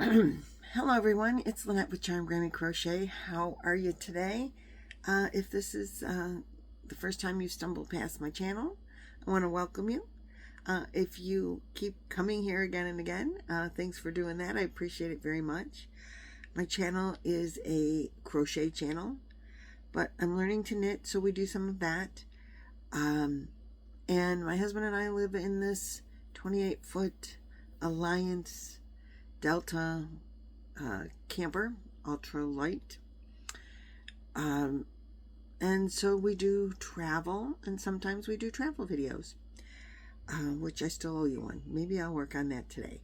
Hello everyone, it's Lynette with Charmed Grammy Crochet. How are you today? If this is the first time you've stumbled past my channel, I want to welcome you. If you keep coming here again and again, thanks for doing that. I appreciate it very much. My channel is a crochet channel, but I'm learning to knit, so we do some of that. And my husband and I live in this 28-foot Alliance Delta camper, ultra light, and so we do travel, and sometimes we do travel videos, which I still owe you one. Maybe I'll work on that today.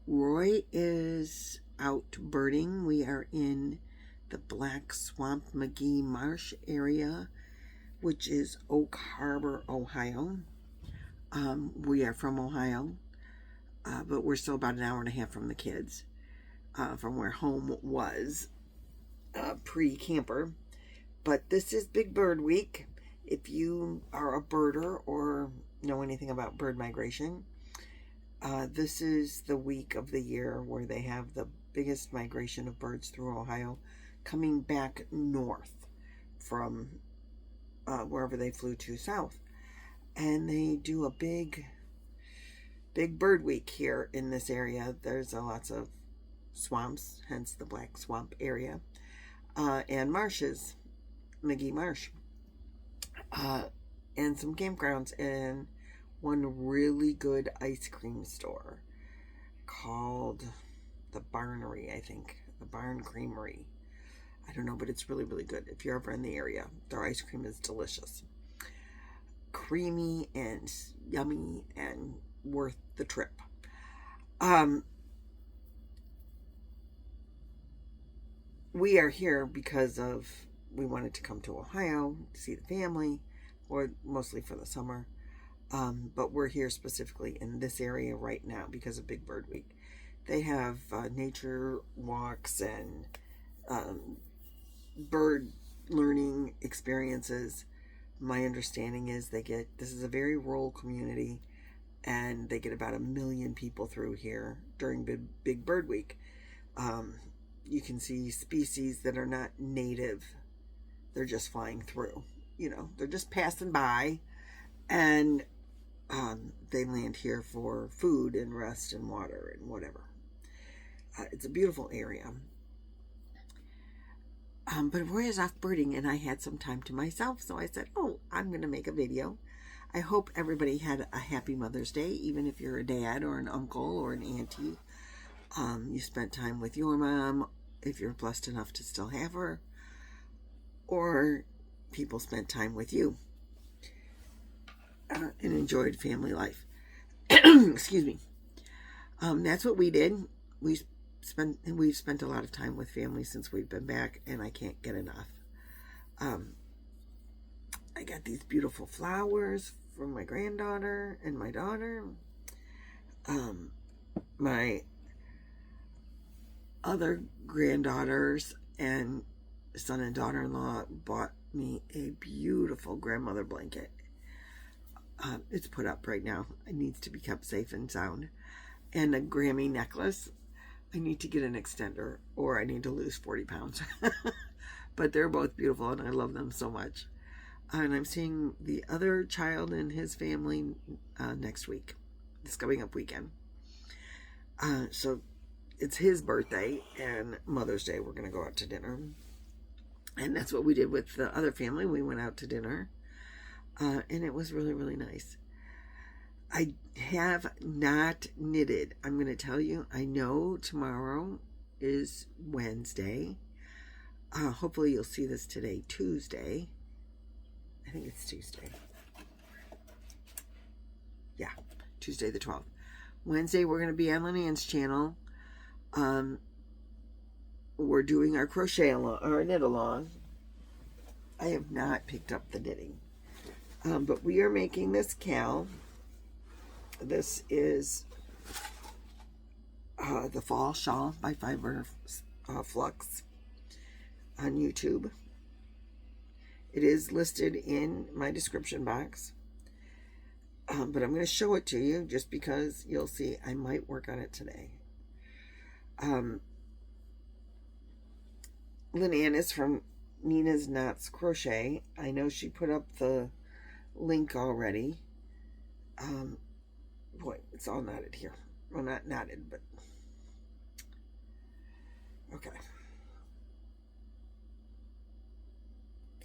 Roy is out birding. We are in the Black Swamp McGee Marsh area, which is Oak Harbor, Ohio. We are from Ohio, but we're still about an hour and a half from the kids, from where home was pre-camper. But this is Big Bird Week. If you are a birder or know anything about bird migration, this is the week of the year where they have the biggest migration of birds through Ohio, coming back north from wherever they flew to south. And they do a big bird week here in this area. There's lots of swamps, hence the Black Swamp area, and marshes, McGee Marsh, and some campgrounds, and one really good ice cream store called the Barnery, I think, the Barn Creamery. I don't know, but it's really, really good. If you're ever in the area, their ice cream is delicious. Creamy and yummy and worth the trip. We are here because we wanted to come to Ohio to see the family, or mostly for the summer. But we're here specifically in this area right now because of Big Bird Week. They have nature walks and bird learning experiences. My understanding is this is a very rural community, and they get about 1 million people through here during Big Bird Week. You can see species that are not native. They're just flying through. You know, they're just passing by, and they land here for food and rest and water and whatever. It's a beautiful area. But Roy is off birding, and I had some time to myself, so I said, oh, I'm going to make a video. I hope everybody had a happy Mother's Day, even if you're a dad or an uncle or an auntie. You spent time with your mom, if you're blessed enough to still have her, or people spent time with you and enjoyed family life. Excuse me. That's what we did. We've spent a lot of time with family since we've been back, and I can't get enough. I got these beautiful flowers from my granddaughter and my daughter. My other granddaughters and son and daughter-in-law bought me a beautiful grandmother blanket. It's put up right now. It needs to be kept safe and sound. And a Grammy necklace. I need to get an extender, or I need to lose 40 pounds. But they're both beautiful, and I love them so much. And I'm seeing the other child and his family next week, this coming up weekend. So it's his birthday and Mother's Day. We're going to go out to dinner. And that's what we did with the other family. We went out to dinner. And it was really, really nice. I have not knitted. I'm going to tell you, I know tomorrow is Wednesday. Hopefully you'll see this today, Tuesday. I think it's Tuesday. Yeah, Tuesday the 12th. Wednesday we're going to be on Lynanne's channel. We're doing our crochet along, or knit along. I have not picked up the knitting. But we are making this cowl. This is the Fall Shawl by Fiber Flux on YouTube. It is listed in my description box. But I'm going to show it to you just because you'll see I might work on it today. Lynanne is from Nina's Knots Crochet. I know she put up the link already. Boy, it's all knotted here. Well, not knotted, but okay.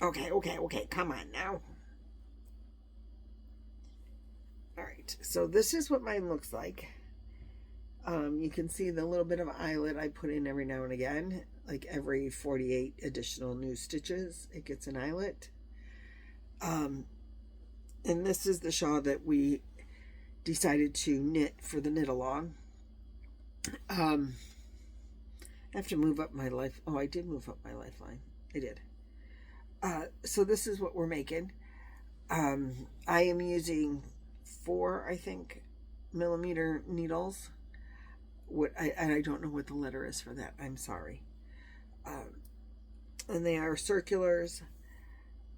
Okay, come on now. Alright, so this is what mine looks like. You can see the little bit of eyelet I put in every now and again. Like every 48 additional new stitches, it gets an eyelet. And this is the shawl that we decided to knit for the knit along. I have to move up my life. Oh, I did move up my lifeline. I did. So this is what we're making. I am using 4, I think, millimeter needles. I don't know what the letter is for that. I'm sorry. And they are circulars,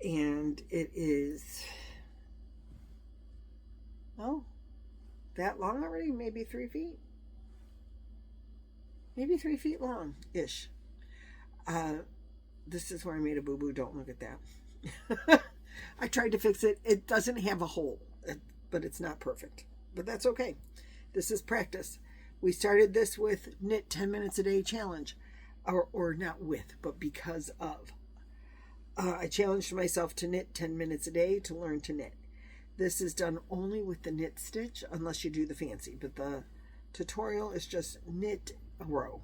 and it is, oh, that long already? Maybe 3 feet? Maybe 3 feet long-ish. This is where I made a boo-boo. Don't look at that. I tried to fix it. It doesn't have a hole, but it's not perfect. But that's okay. This is practice. We started this with knit 10 minutes a day challenge. Or not with, but because of. I challenged myself to knit 10 minutes a day to learn to knit. This is done only with the knit stitch, unless you do the fancy. But the tutorial is just knit a row.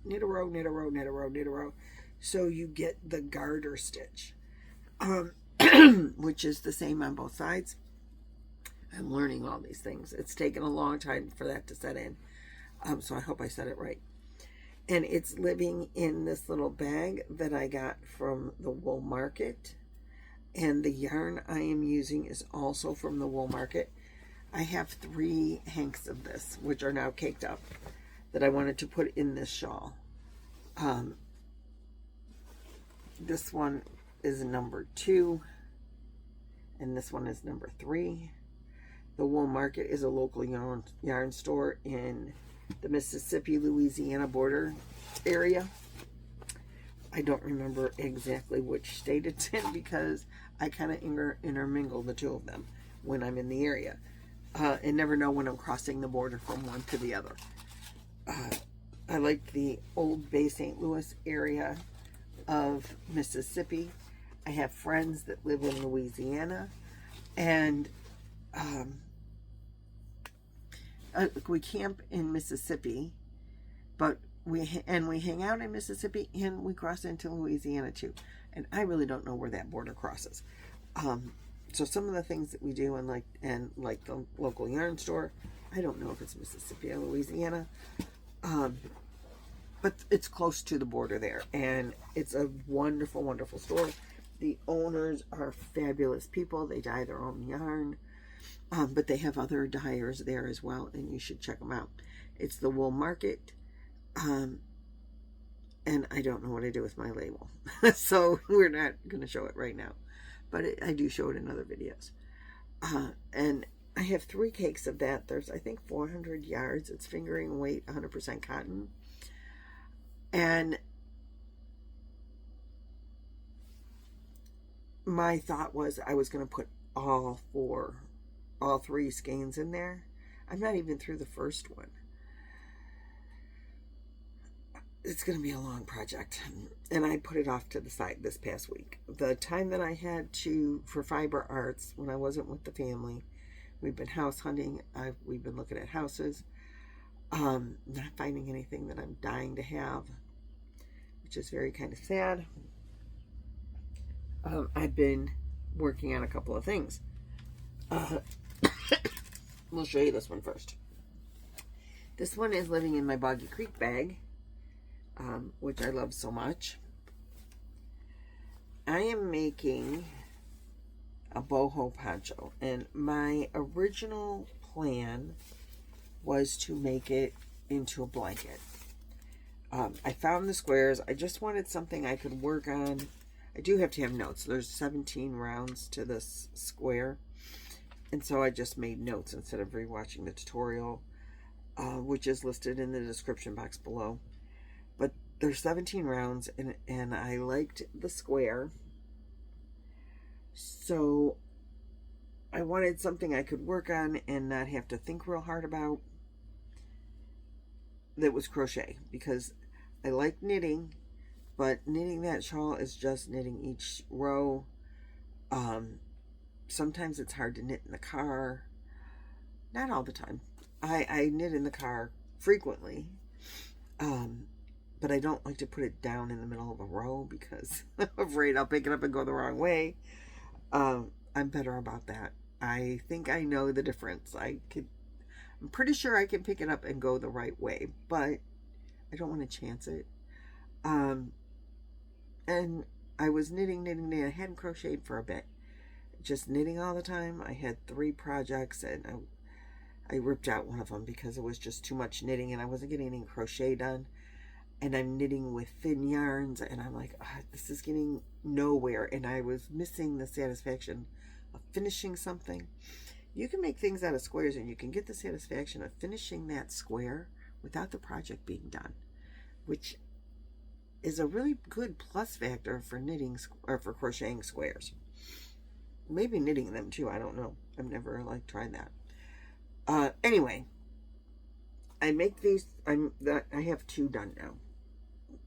Knit a row, knit a row, knit a row, knit a row. So you get the garter stitch, which is the same on both sides. I'm learning all these things. It's taken a long time for that to set in. So I hope I said it right. And it's living in this little bag that I got from the wool market. And the yarn I am using is also from the wool market. I have 3 hanks of this, which are now caked up, that I wanted to put in this shawl. This one is number 2, and this one is number 3. The wool market is a local yarn store in the Mississippi, Louisiana border area. I don't remember exactly which state it's in because I kind of intermingle the two of them when I'm in the area. And never know when I'm crossing the border from one to the other. I like the old Bay St. Louis area of Mississippi. I have friends that live in Louisiana, and we camp in Mississippi, but we hang out in Mississippi, and we cross into Louisiana too. And I really don't know where that border crosses. So some of the things that we do, and like the local yarn store, I don't know if it's Mississippi or Louisiana, but it's close to the border there, and it's a wonderful, wonderful store. The owners are fabulous people. They dye their own yarn. But they have other dyers there as well, and you should check them out. It's the wool market, and I don't know what I do with my label, so we're not going to show it right now, but I do show it in other videos. And I have 3 cakes of that. There's, I think, 400 yards. It's fingering weight, 100% cotton, and my thought was I was going to put all 3 skeins in there. I'm not even through the first one. It's going to be a long project, and I put it off to the side this past week. The time that I had for fiber arts, when I wasn't with the family, we've been house hunting. We've been looking at houses, not finding anything that I'm dying to have, which is very kind of sad. I've been working on a couple of things. We'll show you this one first. This one is living in my Boggy Creek bag, which I love so much. I am making a boho poncho, and my original plan was to make it into a blanket. I found the squares. I just wanted something I could work on. I do have to have notes. There's 17 rounds to this square, and so I just made notes instead of rewatching the tutorial. which is listed in the description box below. But there's 17 rounds, and I liked the square, so I wanted something I could work on and not have to think real hard about that was crochet, because I like knitting, but knitting that shawl is just knitting each row. Sometimes it's hard to knit in the car. Not all the time. I knit in the car frequently, but I don't like to put it down in the middle of a row because I'm afraid I'll pick it up and go the wrong way. I'm better about that. I think I know the difference. I'm pretty sure I can pick it up and go the right way, but I don't want to chance it. And I was knitting. I hadn't crocheted for a bit. Just knitting all the time. I had 3 projects, and I ripped out one of them because it was just too much knitting and I wasn't getting any crochet done. And I'm knitting with thin yarns, and I'm like, this is getting nowhere, and I was missing the satisfaction of finishing something. You can make things out of squares, and you can get the satisfaction of finishing that square without the project being done, which is a really good plus factor for knitting or for crocheting squares. Maybe knitting them too, I don't know. I've never tried that. Anyway, I make these. I have 2 done now.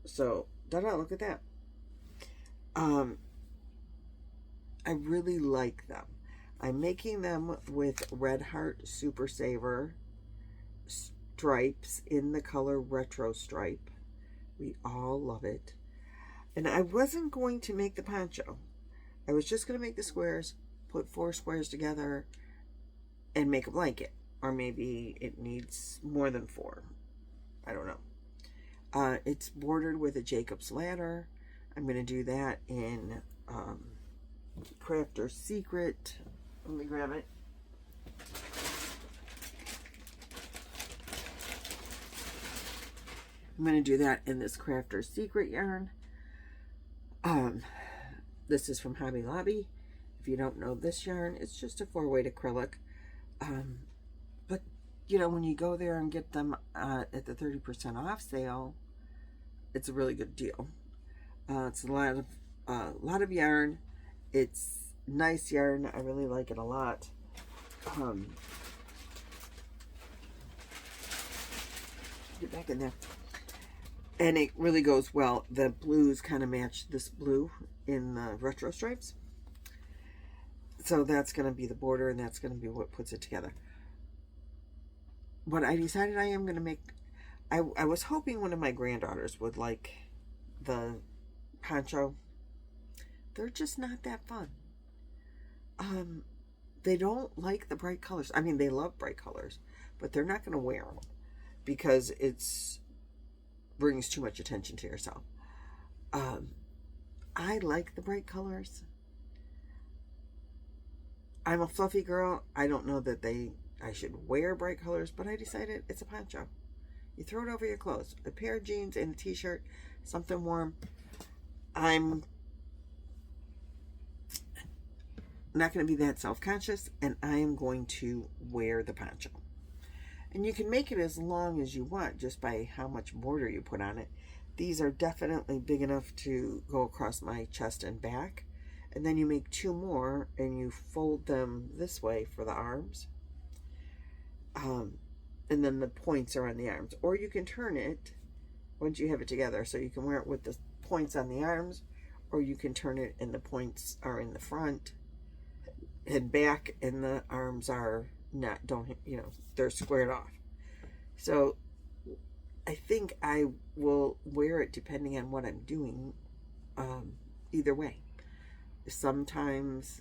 So, look at that. I really like them. I'm making them with Red Heart Super Saver stripes in the color Retro Stripe. We all love it. And I wasn't going to make the poncho. I was just going to make the squares, put 4 squares together, and make a blanket. Or maybe it needs more than 4. I don't know. It's bordered with a Jacob's Ladder. I'm going to do that in Crafter's Secret. Let me grab it. I'm going to do that in this Crafter's Secret yarn. This is from Hobby Lobby. If you don't know this yarn, it's just a 4-weight acrylic. But, you know, when you go there and get them at the 30% off sale, it's a really good deal. It's a lot of yarn. It's nice yarn. I really like it a lot. Get back in there. And it really goes well. The blues kind of match this blue in the retro stripes. So that's going to be the border, and that's going to be what puts it together. But I decided I am going to make... I was hoping one of my granddaughters would like the poncho. They're just not that fun. They don't like the bright colors. I mean, they love bright colors, but they're not going to wear them because it's brings too much attention to yourself. I like the bright colors. I'm a fluffy girl. I don't know that I should wear bright colors, but I decided it's a poncho. You throw it over your clothes. A pair of jeans and a t-shirt, something warm. I'm not going to be that self-conscious, and I am going to wear the poncho. And you can make it as long as you want just by how much border you put on it. These are definitely big enough to go across my chest and back. And then you make 2 more and you fold them this way for the arms. And then the points are on the arms. Or you can turn it once you have it together. So you can wear it with the points on the arms, or you can turn it and the points are in the front and back, and the arms are not, they're squared off. So I think I will wear it depending on what I'm doing, either way. Sometimes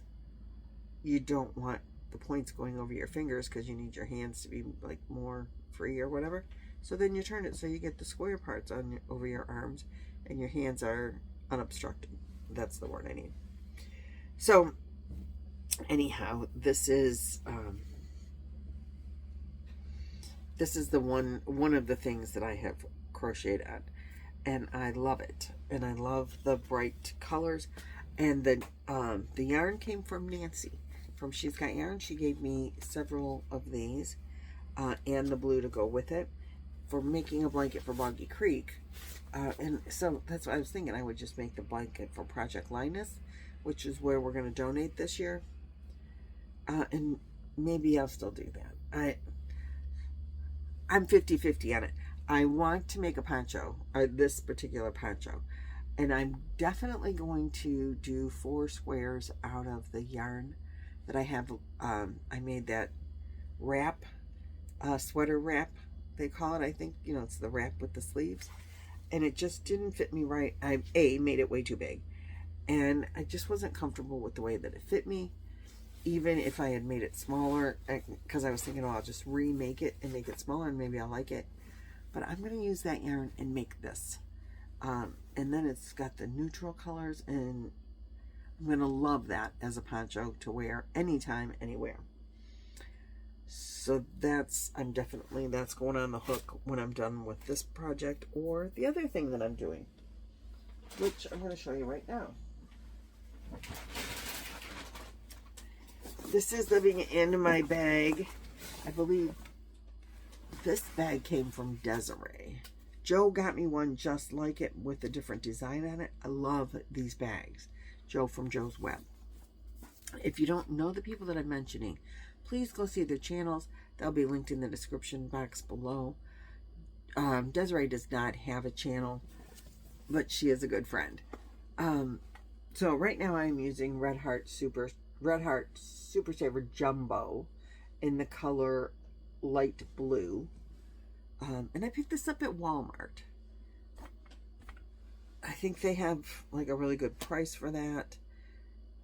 you don't want the points going over your fingers because you need your hands to be like more free or whatever. So then you turn it so you get the square parts over your arms and your hands are unobstructed. That's the word I need. So anyhow, this is the one of the things that I have crocheted on, and I love it. And I love the bright colors. And the yarn came from Nancy from She's Got Yarn. She gave me several of these. and the blue to go with it for making a blanket for Boggy Creek. And so that's what I was thinking. I would just make the blanket for Project Linus, which is where we're going to donate this year. And maybe I'll still do that. I'm 50-50 on it. I want to make a poncho, or this particular poncho. And I'm definitely going to do 4 squares out of the yarn that I have. I made that wrap, sweater wrap, they call it. I think, you know, it's the wrap with the sleeves. And it just didn't fit me right. I made it way too big. And I just wasn't comfortable with the way that it fit me. Even if I had made it smaller, because I was thinking, oh, I'll just remake it and make it smaller and maybe I'll like it. But I'm going to use that yarn and make this. And then it's got the neutral colors, and I'm going to love that as a poncho to wear anytime, anywhere. So that's going on the hook when I'm done with this project or the other thing that I'm doing, which I'm going to show you right now. This is living in my bag. I believe this bag came from Desiree. Joe got me one just like it with a different design on it. I love these bags. Joe from Joe's Web. If you don't know the people that I'm mentioning, please go see their channels. They'll be linked in the description box below. Desiree does not have a channel, but she is a good friend. So right now I'm using Red Heart Super Saver Jumbo in the color light blue. And I picked this up at Walmart. I think they have like a really good price for that.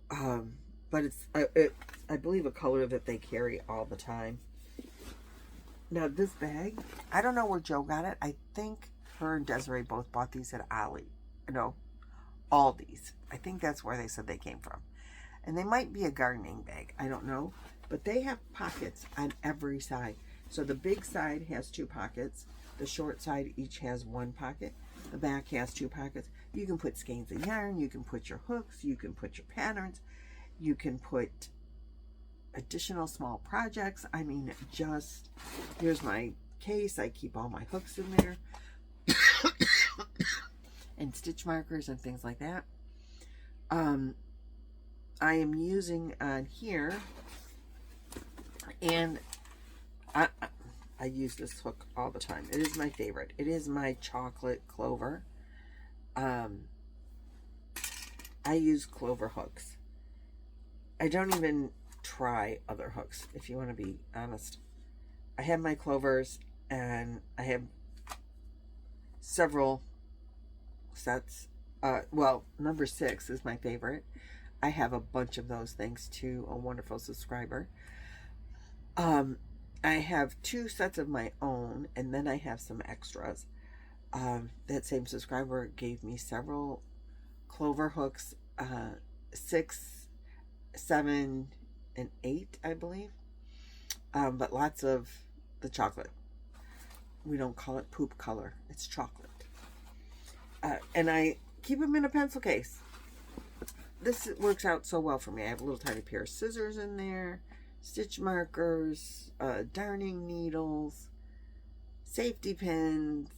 But it's I believe a color that they carry all the time. Now this bag, I don't know where Joe got it. I think her and Desiree both bought these at Aldi's. I think that's where they said they came from. And they might be a gardening bag. I don't know. But they have pockets on every side. So the big side has 2 pockets. The short side each has 1 pocket. The back has 2 pockets. You can put skeins of yarn. You can put your hooks. You can put your patterns. You can put additional small projects. I mean, just, here's my case. I keep all my hooks in there. And stitch markers and things like that. I am using on here, and I use this hook all the time. It is my favorite. It is my chocolate clover. I use clover hooks. I don't even try other hooks, if you want to be honest. I have my clovers, and I have several sets. Well, number 6 is my favorite. I have a bunch of those thanks to a wonderful subscriber. I have 2 sets of my own, and then I have some extras. That same subscriber gave me several clover hooks, 6, 7, and 8, I believe. But lots of the chocolate. We don't call it poop color. It's chocolate. And I keep them in a pencil case. This works out so well for me. I have a little tiny pair of scissors in there, stitch markers, darning needles, safety pins,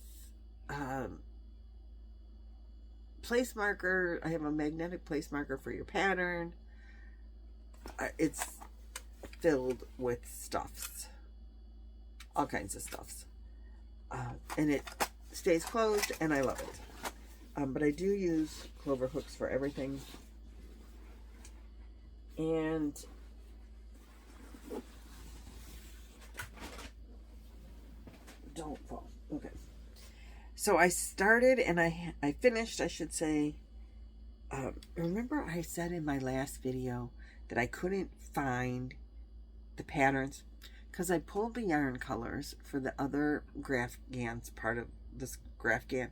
place marker. I have a magnetic place marker for your pattern. It's filled with stuffs, all kinds of stuffs, and it stays closed, and I love it. But I do use clover hooks for everything. And don't fall. Okay. So I started and I finished, I should say. Remember I said in my last video that I couldn't find the patterns because I pulled the yarn colors for the other Graph-gan's part of this Graph-gan,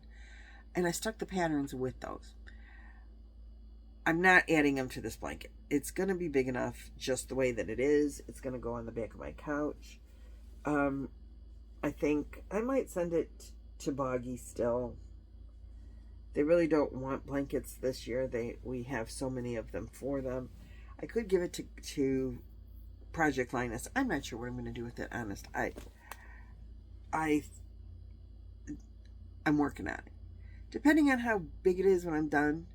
and I stuck the patterns with those. I'm not adding them to this blanket. It's going to be big enough just the way that it is. It's going to go on the back of my couch. I think I might send it to Boggy still. They really don't want blankets this year. We have so many of them for them. I could give it to Project Linus. I'm not sure what I'm going to do with it, honest. I'm working on it. Depending on how big it is when I'm done,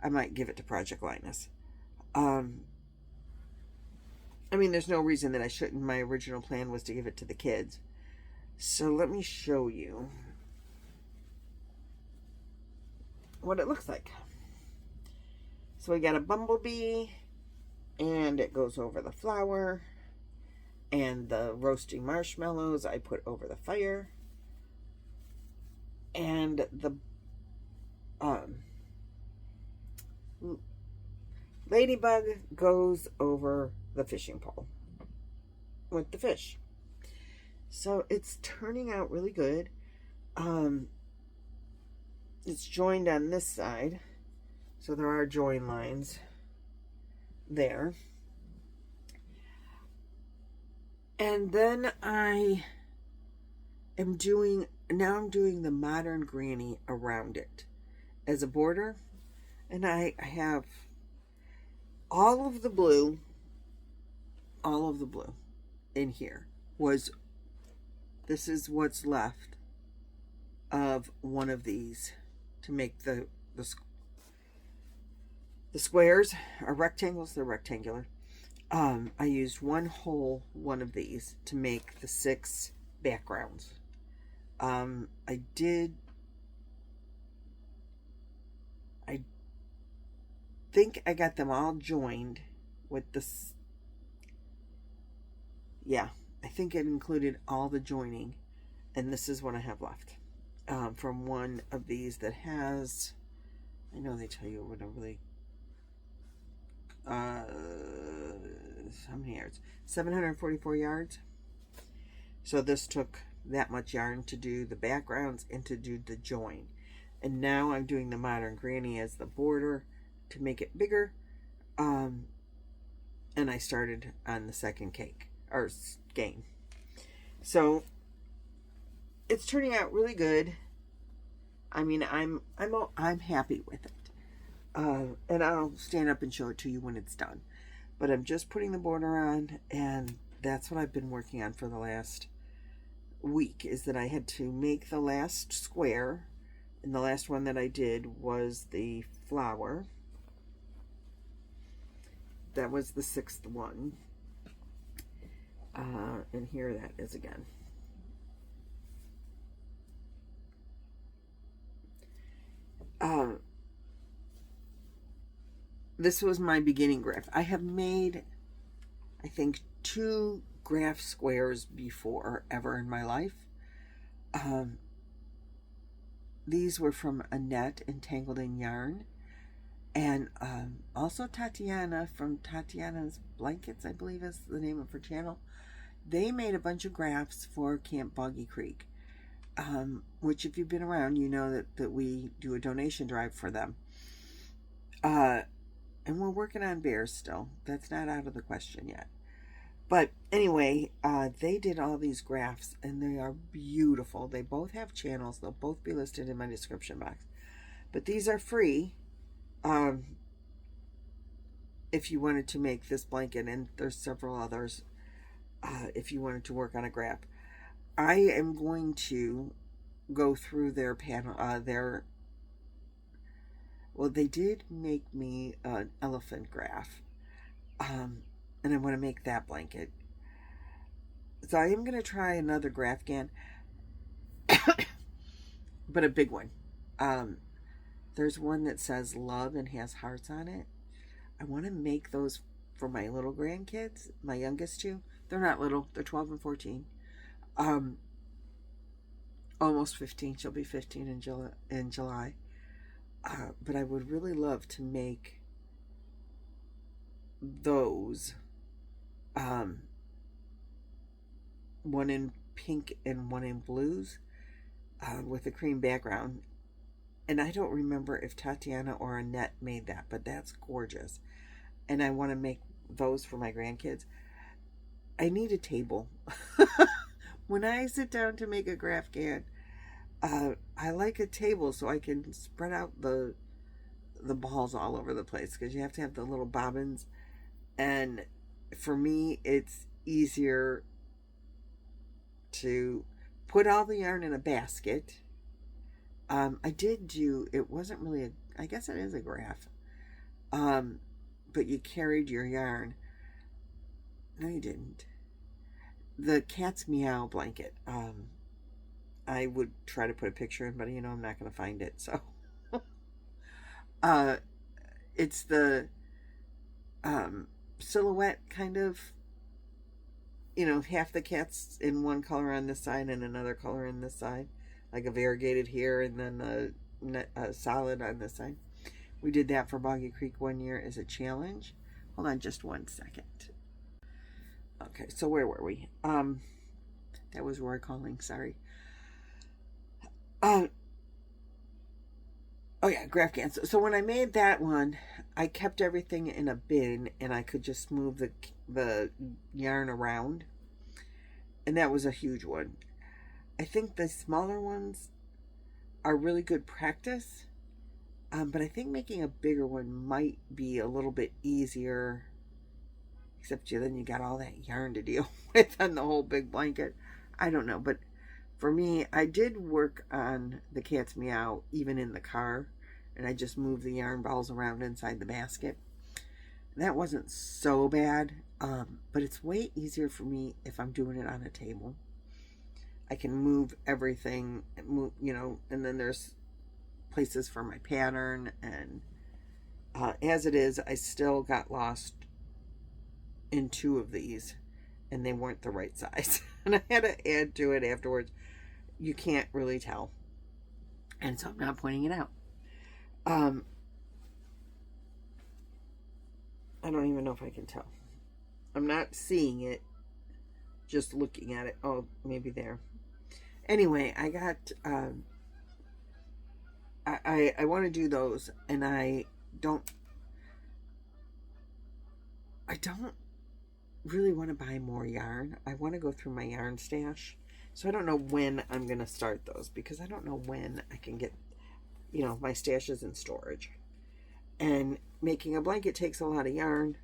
I might give it to Project Linus. I mean, there's no reason that I shouldn't. My original plan was to give it to the kids. So let me show you what it looks like. So we got a bumblebee, and it goes over the flour, and the roasting marshmallows I put over the fire, and the ladybug goes over the fishing pole with the fish. So it's turning out really good. It's joined on this side, so there are join lines there. And then I'm doing the modern granny around it as a border. And I have all of the blue in here. This is what's left of one of these to make the squares are rectangles. They're rectangular. I used one of these to make the 6 backgrounds. I think I got them all joined with this. Yeah, I think it included all the joining, and this is what I have left from one of these that has, I know they tell you what a really how many yards? 744 yards. So this took that much yarn to do the backgrounds and to do the join. And now I'm doing the modern granny as the border to make it bigger. And I started on the second cake or skein. So it's turning out really good. I mean, I'm happy with it. And I'll stand up and show it to you when it's done. But I'm just putting the border on, and that's what I've been working on for the last week, is that I had to make the last square, and the last one that I did was the flower. That was the 6th one. And here that is again. This was my beginning graph. I have made, I think, 2 graph squares before ever in my life. These were from Annette Entangled in Yarn, and also Tatiana from Tatiana's Blankets, I believe is the name of her channel. They made a bunch of graphs for Camp Boggy Creek, which if you've been around, you know that we do a donation drive for them. And we're working on bears still. That's not out of the question yet. But anyway, they did all these graphs, and they are beautiful. They both have channels. They'll both be listed in my description box. But these are free if you wanted to make this blanket, and there's several others if you wanted to work on a graph. I am going to go through their panel, well, they did make me an elephant graph, and I want to make that blanket. So I am going to try another Graph-gan, but a big one. There's one that says love and has hearts on it. I want to make those for my little grandkids, my youngest 2. They're not little, they're 12 and 14. Almost 15. She'll be 15 in July. But I would really love to make those, one in pink and one in blues, with a cream background. And I don't remember if Tatiana or Annette made that, but that's gorgeous. And I want to make those for my grandkids. I need a table. When I sit down to make a Graph-gan, I like a table so I can spread out the balls all over the place, because you have to have the little bobbins, and for me it's easier to put all the yarn in a basket. I did do, it wasn't really a, I guess it is a graph. But you carried your yarn. No, you didn't. The cat's meow blanket. I would try to put a picture in, but you know I'm not going to find it. So, it's the silhouette kind of. You know, half the cat's in one color on this side and another color on this side, like a variegated here and then a solid on this side. We did that for Boggy Creek one year as a challenge. Hold on just one second. Okay, so where were we? That was Roy calling, sorry. Oh yeah, Graph-gan. So when I made that one, I kept everything in a bin and I could just move the yarn around. And that was a huge one. I think the smaller ones are really good practice. But I think making a bigger one might be a little bit easier. Except then you got all that yarn to deal with on the whole big blanket. I don't know, but for me, I did work on the cat's meow even in the car, and I just moved the yarn balls around inside the basket. That wasn't so bad, but it's way easier for me if I'm doing it on a table. I can move everything, you know, and then there's places for my pattern, and as it is, I still got lost in 2 of these, and they weren't the right size, and I had to add to it afterwards. You can't really tell, and so I'm not pointing it out. I don't even know if I can tell. I'm not seeing it, just looking at it. Oh, maybe there. Anyway, I got I want to do those, and I don't really want to buy more yarn. I want to go through my yarn stash. So I don't know when I'm going to start those, because I don't know when I can get, you know, my stashes in storage. And making a blanket takes a lot of yarn.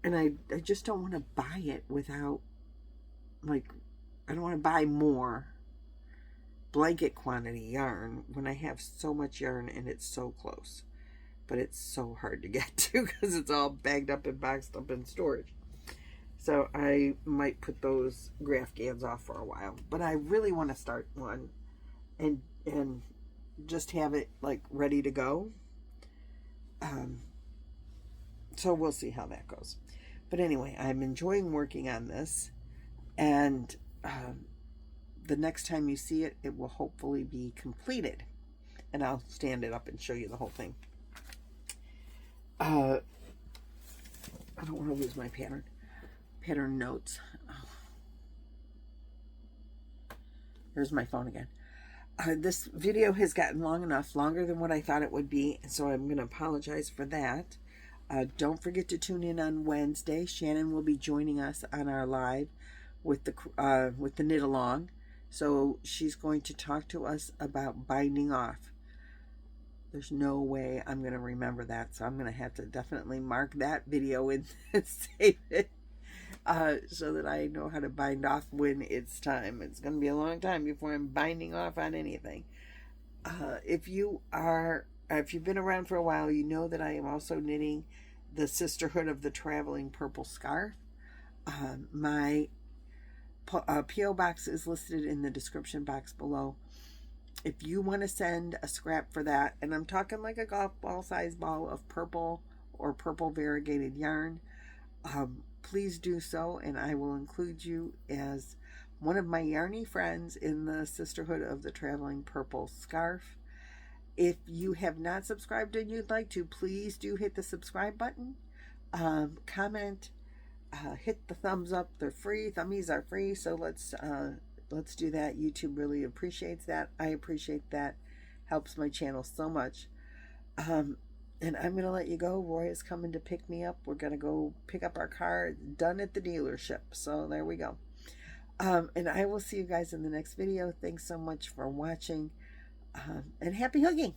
And I just don't want to buy it without, like, I don't want to buy more blanket quantity yarn when I have so much yarn and it's so close. But it's so hard to get to because it's all bagged up and boxed up in storage. So I might put those Graph-gans off for a while. But I really want to start one and just have it like ready to go. So we'll see how that goes. But anyway, I'm enjoying working on this. And the next time you see it, it will hopefully be completed. And I'll stand it up and show you the whole thing. I don't want to lose my pattern notes. Oh. Here's my phone again. This video has gotten long enough, longer than what I thought it would be, and so I'm going to apologize for that. Don't forget to tune in on Wednesday. Shannon will be joining us on our live with the knit along. So she's going to talk to us about binding off. There's no way I'm going to remember that, so I'm going to have to definitely mark that video and save it so that I know how to bind off when it's time. It's going to be a long time before I'm binding off on anything. If you've been around for a while, you know that I am also knitting the Sisterhood of the Traveling Purple Scarf. My P.O. box is listed in the description box below. If you want to send a scrap for that, and I'm talking like a golf ball size ball of purple or purple variegated yarn, please do so, and I will include you as one of my yarny friends in the Sisterhood of the Traveling Purple Scarf. If you have not subscribed and you'd like to, please do hit the subscribe button, comment, hit the thumbs up. They're free. Thummies are free, so let's do that. YouTube really appreciates that. I appreciate that. Helps my channel so much. And I'm going to let you go. Roy is coming to pick me up. We're going to go pick up our car. It's done at the dealership. So there we go. And I will see you guys in the next video. Thanks so much for watching. And happy hugging.